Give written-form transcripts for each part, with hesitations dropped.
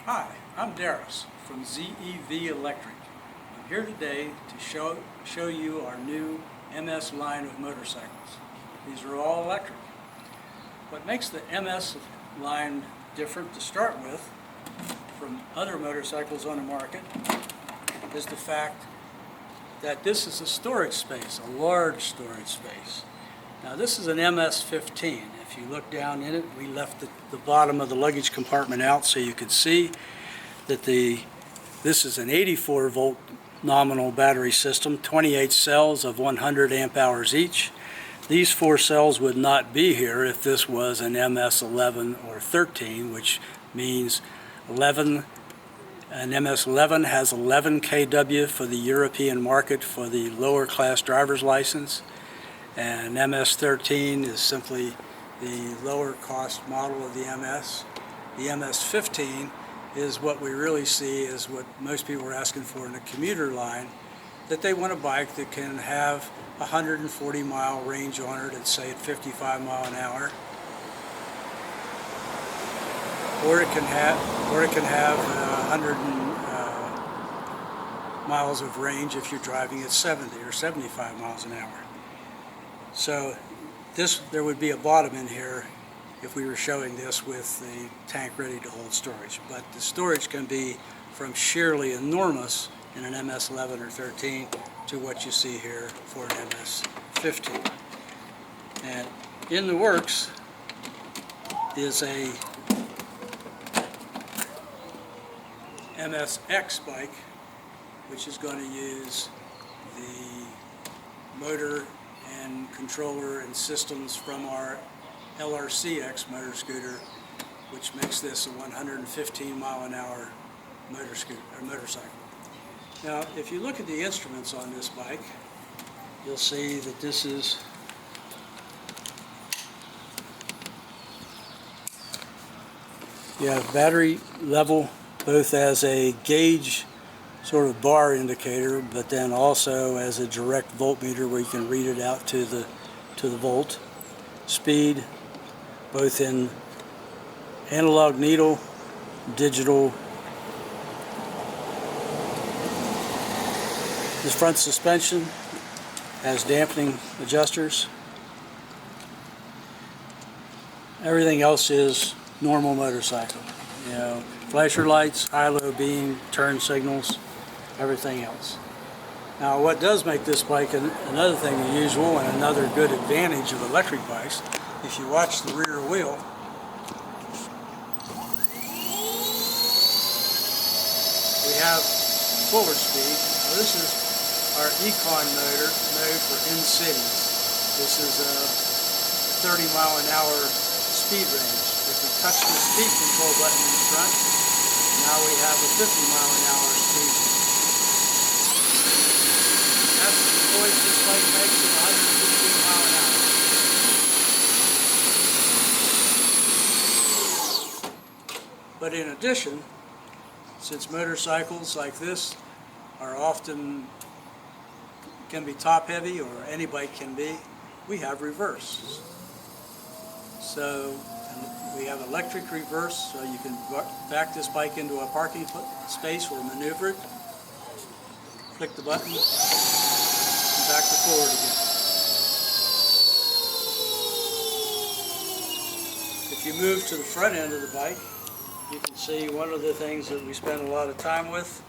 Hi, I'm Darius from ZEV Electric. I'm here today to show you our new MS line of motorcycles. These are all electric. What makes the MS line different to start with from other motorcycles on the market is the fact that this is a storage space, a large storage space. Now this is an MS-15. If you look down in it, we left the bottom of the luggage compartment out so you could see that this is an 84 volt nominal battery system, 28 cells of 100 amp hours each. These 4 cells would not be here if this was an MS-11 or 13, which means 11. An MS-11 has 11 kW for the European market for the lower class driver's license. And MS-13 is simply the lower cost model of the MS. The MS-15 is what we really see is what most people are asking for in a commuter line, that they want a bike that can have 140 mile range on it at, say, at 55 mile an hour. Or it can have 100 miles of range if you're driving at 70 or 75 miles an hour. So there would be a bottom in here if we were showing this with the tank ready to hold storage. But the storage can be from sheerly enormous in an MS-11 or 13 to what you see here for an MS-15. And in the works is a MSX bike, which is going to use the motor and controller and systems from our LRCX motor scooter, which makes this a 115 mile an hour motorcycle. Now, if you look at the instruments on this bike, you'll see that this is you have battery level both as a gauge sort of bar indicator, but then also as a direct voltmeter where you can read it out to the volt. Speed, both in analog needle, digital. This front suspension has dampening adjusters. Everything else is normal motorcycle. You know, flasher lights, high-low beam, turn signals, everything else. Now, what does make this bike another thing unusual and another good advantage of electric bikes, if you watch the rear wheel, we have forward speed. Now, this is our Econ mode for in-cities. This is a 30 mile an hour speed range. If we touch the speed control button in the front, now we have a 50 mile an hour speed. That's the noise this bike makes at 115 mile an hour. But in addition, since motorcycles like this are often can be top heavy, or any bike can be, we have reverse. So we have electric reverse, so you can back this bike into a parking space or maneuver it, click the button, and back to forward again. If you move to the front end of the bike, you can see one of the things that we spend a lot of time with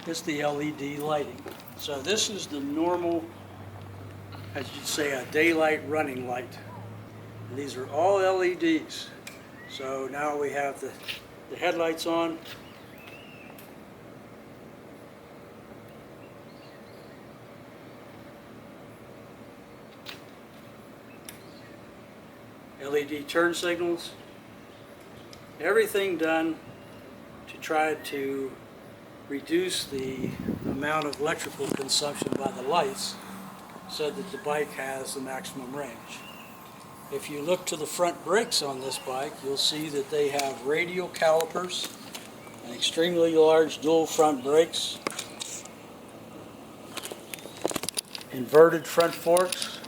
is the LED lighting. So this is the normal, as you'd say, a daylight running light. And these are all LEDs. So now we have the headlights on. LED turn signals. Everything done to try to reduce the amount of electrical consumption by the lights so that the bike has the maximum range. If you look to the front brakes on this bike, you'll see that they have radial calipers and extremely large dual front brakes, inverted front forks,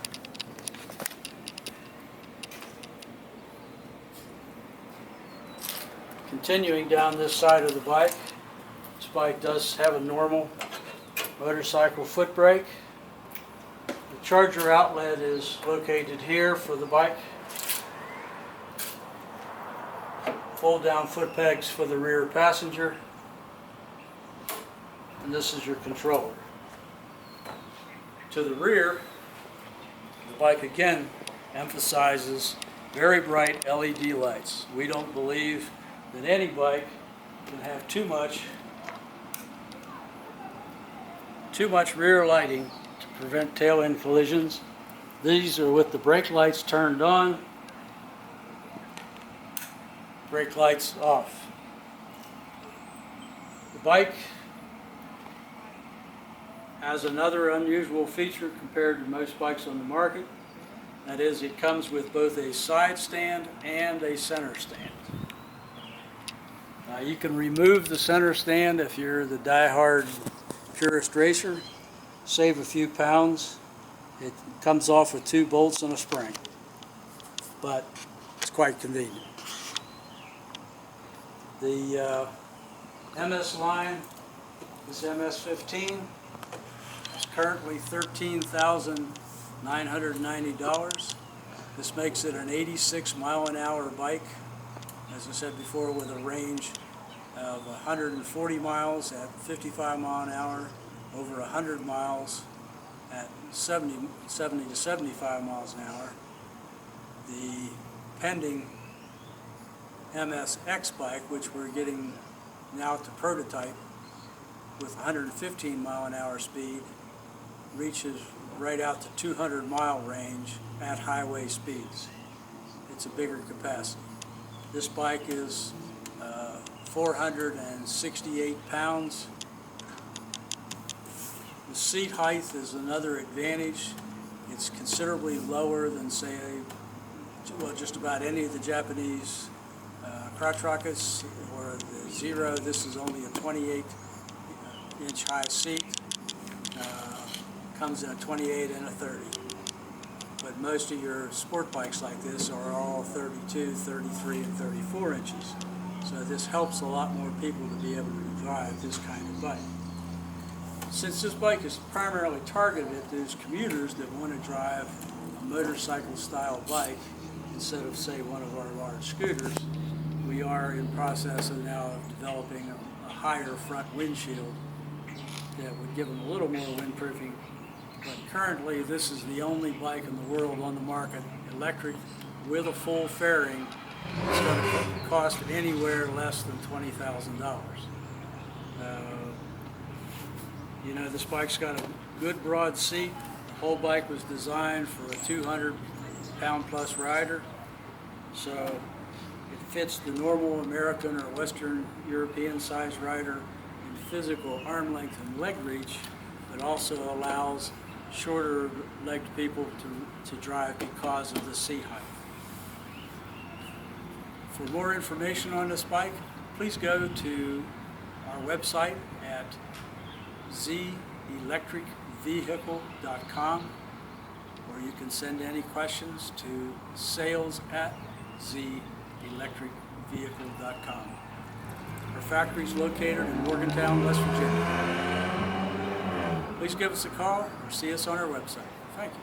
Continuing down this side of the bike, this bike does have a normal motorcycle foot brake. The charger outlet is located here for the bike. Fold down foot pegs for the rear passenger. And this is your controller. To the rear, the bike again emphasizes very bright LED lights. We don't believe that any bike can have too much rear lighting to prevent tail-end collisions. These are with the brake lights turned on, brake lights off. The bike has another unusual feature compared to most bikes on the market. That is, it comes with both a side stand and a center stand. Now you can remove the center stand if you're the die-hard purist racer, save a few pounds. It comes off with 2 bolts and a spring, but it's quite convenient. The MS line, this MS-15, is currently $13,990. This makes it an 86-mile-an-hour bike, as I said before, with a range of 140 miles at 55 miles an hour, over 100 miles at 70 to 75 miles an hour. The pending MS-X bike, which we're getting now to prototype with 115 mile an hour speed, reaches right out to 200-mile range at highway speeds. It's a bigger capacity. This bike is 468 pounds. The seat height is another advantage. It's considerably lower than, say, just about any of the Japanese crotch rockets or the Zero. This is only a 28-inch high seat. Comes in a 28 and a 30. But most of your sport bikes like this are all 32, 33, and 34 inches. So this helps a lot more people to be able to drive this kind of bike. Since this bike is primarily targeted at those commuters that want to drive a motorcycle-style bike instead of, say, one of our large scooters, we are in process of now developing a higher front windshield that would give them a little more windproofing. But currently, this is the only bike in the world on the market, electric, with a full fairing. It's going to cost anywhere less than $20,000. You know, this bike's got a good broad seat. The whole bike was designed for a 200-pound-plus rider. So it fits the normal American or Western European size rider in physical arm length and leg reach, but also allows shorter legged people to drive because of the seat height. For more information on this bike, please go to our website at zelectricvehicle.com, or you can send any questions to sales@zelectricvehicle.com. Our factory is located in Morgantown, West Virginia. Please give us a call or see us on our website. Thank you.